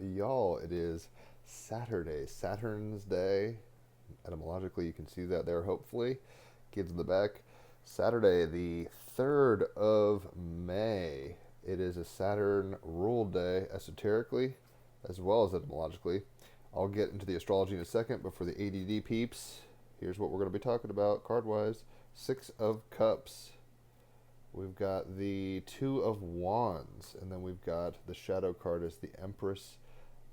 Y'all, it is Saturday, Saturn's Day. Etymologically, you can see that there, hopefully. Kids in the back. Saturday, the 3rd of May. It is a Saturn ruled day, esoterically, as well as etymologically. I'll get into the astrology in a second, but for the ADD peeps, here's what we're going to be talking about card wise. Six of Cups. We've got the Two of Wands, and then we've got the shadow card as the Empress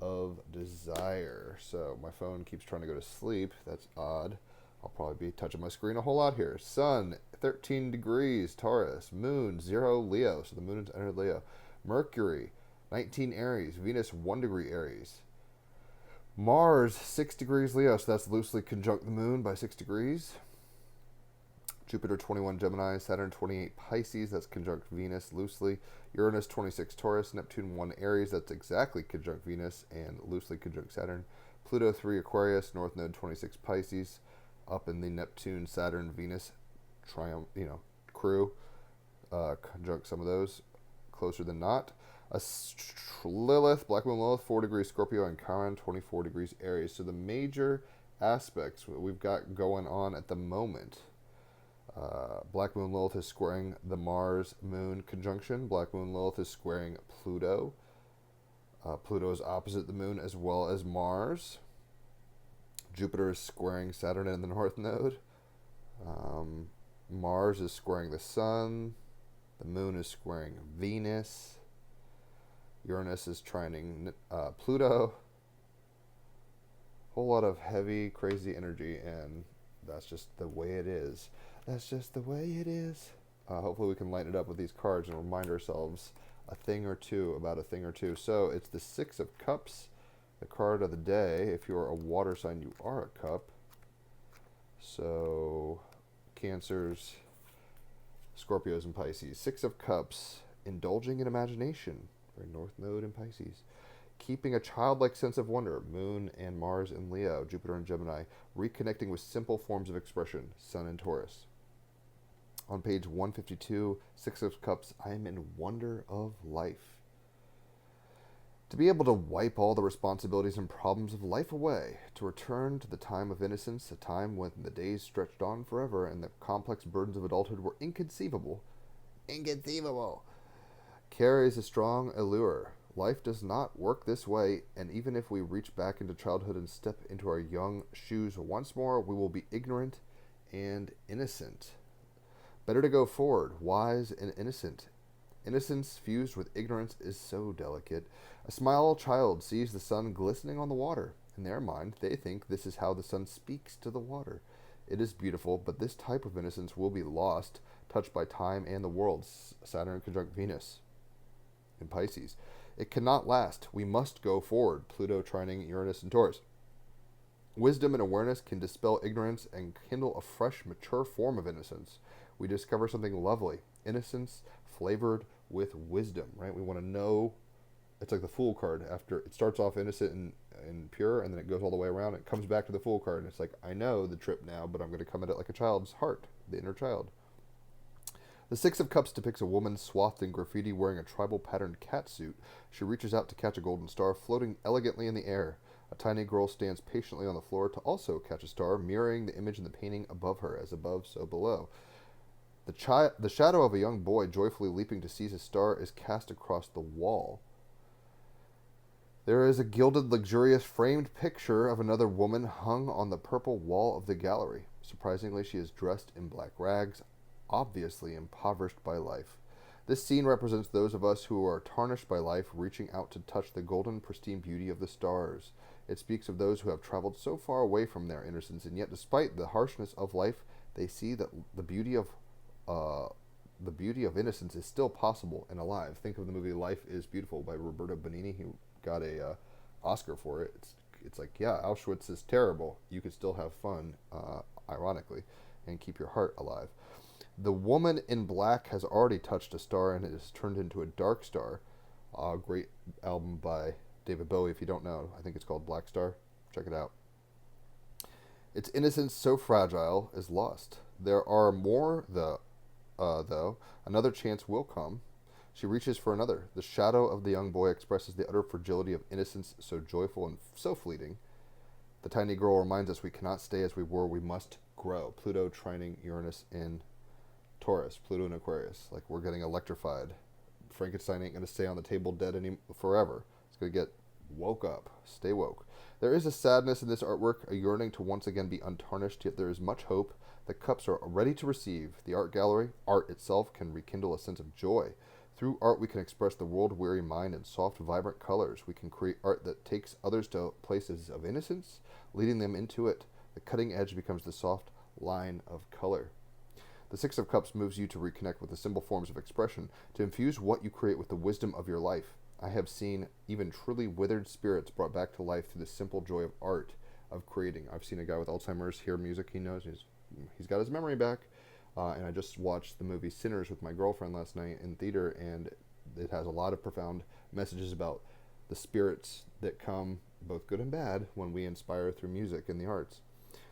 of Desire. So my phone keeps trying to go to sleep. That's odd. I'll probably be touching my screen a whole lot here. Sun, 13 degrees, Taurus. Moon, 0, Leo. So the moon has entered Leo. Mercury, 19 Aries. Venus, 1 degree Aries. Mars, 6 degrees Leo. So that's loosely conjunct the moon by 6 degrees. Jupiter 21 Gemini, Saturn 28 Pisces, that's conjunct Venus loosely. Uranus 26 Taurus, Neptune 1 Aries, that's exactly conjunct Venus and loosely conjunct Saturn. Pluto 3 Aquarius, North Node 26 Pisces, up in the Neptune, Saturn, Venus crew. Conjunct some of those, closer than not. Lilith, Black Moon Lilith, 4 degrees Scorpio, and Chiron 24 degrees Aries. So the major aspects we've got going on at the moment. Black Moon Lilith is squaring the Mars-Moon conjunction. Black Moon Lilith is squaring Pluto. Pluto is opposite the Moon as well as Mars. Jupiter is squaring Saturn in the North Node. Mars is squaring the Sun. The Moon is squaring Venus. Uranus is trining Pluto. Whole lot of heavy, crazy energy, and that's just the way it is. That's just the way it is. Hopefully we can lighten it up with these cards and remind ourselves a thing or two about a thing or two. So it's the Six of Cups, the card of the day. If you're a water sign, you are a cup. So Cancers, Scorpios, and Pisces. Six of Cups, indulging in imagination. Very North Node in Pisces. Keeping a childlike sense of wonder, Moon and Mars in Leo, Jupiter and Gemini, reconnecting with simple forms of expression, Sun and Taurus. On page 152, Six of Cups, I am in wonder of life. To be able to wipe all the responsibilities and problems of life away, to return to the time of innocence, a time when the days stretched on forever and the complex burdens of adulthood were inconceivable. Inconceivable! Carries a strong allure. Life does not work this way, and even if we reach back into childhood and step into our young shoes once more, we will be ignorant and innocent. Better to go forward, wise and innocent. Innocence fused with ignorance is so delicate. A small child sees the sun glistening on the water. In their mind, they think this is how the sun speaks to the water. It is beautiful, but this type of innocence will be lost, touched by time and the world. Saturn conjunct Venus in Pisces. It cannot last. We must go forward. Pluto trining Uranus and Taurus. Wisdom and awareness can dispel ignorance and kindle a fresh, mature form of innocence. We discover something lovely. Innocence flavored with wisdom, right? We want to know. It's like the Fool card. After it starts off innocent and pure, and then it goes all the way around. It comes back to the Fool card, and it's like, I know the trip now, but I'm going to come at it like a child's heart, the inner child. The Six of Cups depicts a woman swathed in graffiti wearing a tribal patterned catsuit. She reaches out to catch a golden star floating elegantly in the air. A tiny girl stands patiently on the floor to also catch a star, mirroring the image in the painting above her, as above, so below. The shadow of a young boy joyfully leaping to seize a star is cast across the wall. There is a gilded, luxurious, framed picture of another woman hung on the purple wall of the gallery. Surprisingly, she is dressed in black rags, obviously impoverished by life. This scene represents those of us who are tarnished by life, reaching out to touch the golden, pristine beauty of the stars. It speaks of those who have traveled so far away from their innocence, and yet, despite the harshness of life, they see that the beauty of innocence is still possible and alive. Think of the movie Life is Beautiful by Roberto Benigni. He got a Oscar for it. It's like, yeah, Auschwitz is terrible. You could still have fun, ironically, and keep your heart alive. The Woman in Black has already touched a star and it has turned into a dark star. A great album by David Bowie, if you don't know. I think it's called Black Star. Check it out. Its innocence, so fragile, is lost. There are more, though. Another chance will come. She reaches for another. The shadow of the young boy expresses the utter fragility of innocence, so joyful and so fleeting. The tiny girl reminds us we cannot stay as we were, we must grow. Pluto trining Uranus in Taurus, Pluto in Aquarius. Like, we're getting electrified. Frankenstein ain't going to stay on the table dead forever. It's going to get woke up. Stay woke. There is a sadness in this artwork, a yearning to once again be untarnished, yet there is much hope. The cups are ready to receive. The art gallery, art itself, can rekindle a sense of joy. Through art, we can express the world-weary mind in soft, vibrant colors. We can create art that takes others to places of innocence, leading them into it. The cutting edge becomes the soft line of color. The Six of Cups moves you to reconnect with the simple forms of expression, to infuse what you create with the wisdom of your life. I have seen even truly withered spirits brought back to life through the simple joy of art, of creating. I've seen a guy with Alzheimer's hear music he knows. He's got his memory back. And I just watched the movie Sinners with my girlfriend last night in theater, and it has a lot of profound messages about the spirits that come, both good and bad, when we inspire through music and the arts.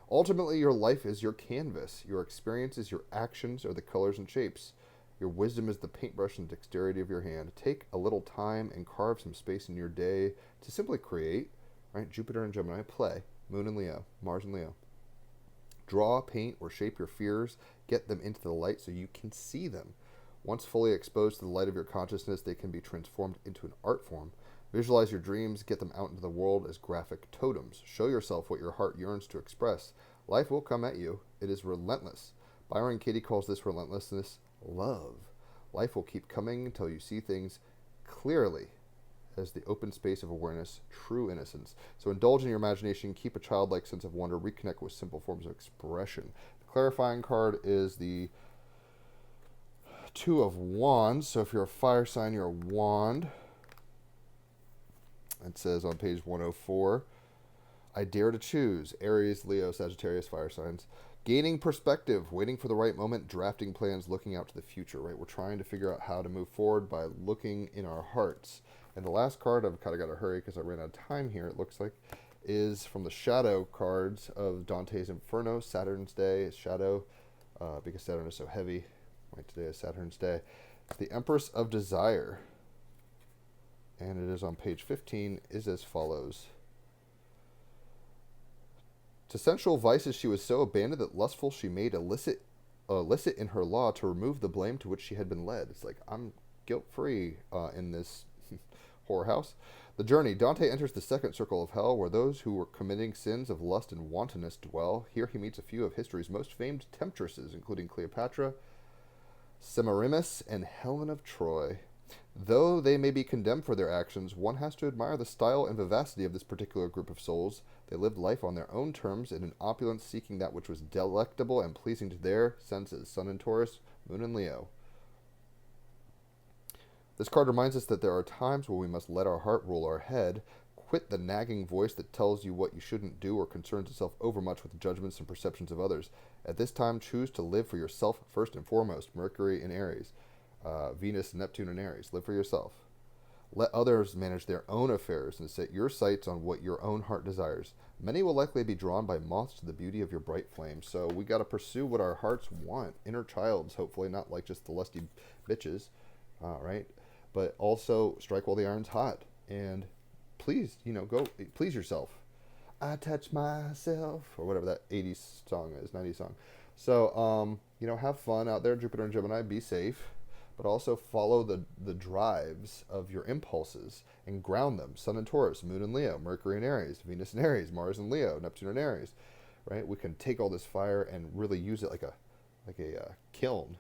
Ultimately, your life is your canvas. Your experiences, your actions are the colors and shapes. Your wisdom is the paintbrush and dexterity of your hand. Take a little time and carve some space in your day to simply create, right? Jupiter and Gemini, play. Moon and Leo, Mars and Leo. Draw, paint, or shape your fears. Get them into the light so you can see them. Once fully exposed to the light of your consciousness, they can be transformed into an art form. Visualize your dreams. Get them out into the world as graphic totems. Show yourself what your heart yearns to express. Life will come at you. It is relentless. Byron Katie calls this relentlessness love. Life will keep coming until you see things clearly as the open space of awareness, true innocence. So indulge in your imagination, keep a childlike sense of wonder, reconnect with simple forms of expression. The clarifying card is the Two of Wands. So if you're a fire sign, you're a wand. It says on page 104, I dare to choose. Aries, Leo, Sagittarius, fire signs. Gaining perspective, waiting for the right moment, drafting plans, looking out to the future, right? We're trying to figure out how to move forward by looking in our hearts. And the last card, I've kind of got to hurry because I ran out of time here, it looks like, is from the shadow cards of Dante's Inferno, Saturn's Day, shadow, because Saturn is so heavy. Right, today is Saturn's Day. It's the Empress of Desire. And it is on page 15, is as follows. To sensual vices she was so abandoned that lustful she made illicit in her law to remove the blame to which she had been led. It's like, I'm guilt-free in this whorehouse. The journey. Dante enters the second circle of hell, where those who were committing sins of lust and wantonness dwell. Here he meets a few of history's most famed temptresses, including Cleopatra, Semiramis, and Helen of Troy. Though they may be condemned for their actions, one has to admire the style and vivacity of this particular group of souls. They lived life on their own terms, in an opulence, seeking that which was delectable and pleasing to their senses. Sun in Taurus, Moon in Leo. This card reminds us that there are times when we must let our heart rule our head, quit the nagging voice that tells you what you shouldn't do or concerns itself overmuch with the judgments and perceptions of others. At this time, choose to live for yourself first and foremost. Mercury in Aries. Venus, Neptune, and Aries. Live for yourself. Let others manage their own affairs and set your sights on what your own heart desires. Many will likely be drawn by moths to the beauty of your bright flame. So we got to pursue what our hearts want. Inner child's, hopefully, not like just the lusty bitches, right? But also strike while the iron's hot. And please, go please yourself. I touch myself, or whatever that 80s song is, 90s song. So, have fun out there, Jupiter and Gemini. Be safe. But also follow the drives of your impulses and ground them. Sun in Taurus, Moon in Leo, Mercury in Aries, Venus in Aries, Mars in Leo, Neptune in Aries, right? We can take all this fire and really use it like a kiln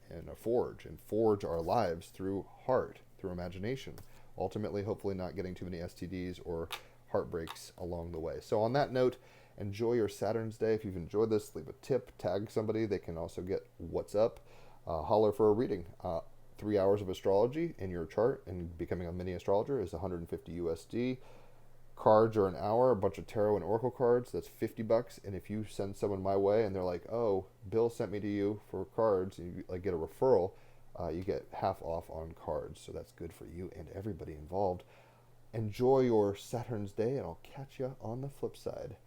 and a forge, and forge our lives through heart, through imagination. Ultimately, hopefully not getting too many STDs or heartbreaks along the way. So on that note, enjoy your Saturn's Day. If you've enjoyed this, leave a tip, tag somebody. They can also get what's up. Holler for a reading. 3 hours of astrology in your chart and becoming a mini astrologer is 150 USD. Cards are an hour, a bunch of tarot and oracle cards, that's $50. And if you send someone my way and they're like, oh, Bill sent me to you for cards, and you get a referral, you get half off on cards. So that's good for you and everybody involved. Enjoy your Saturn's Day, and I'll catch you on the flip side.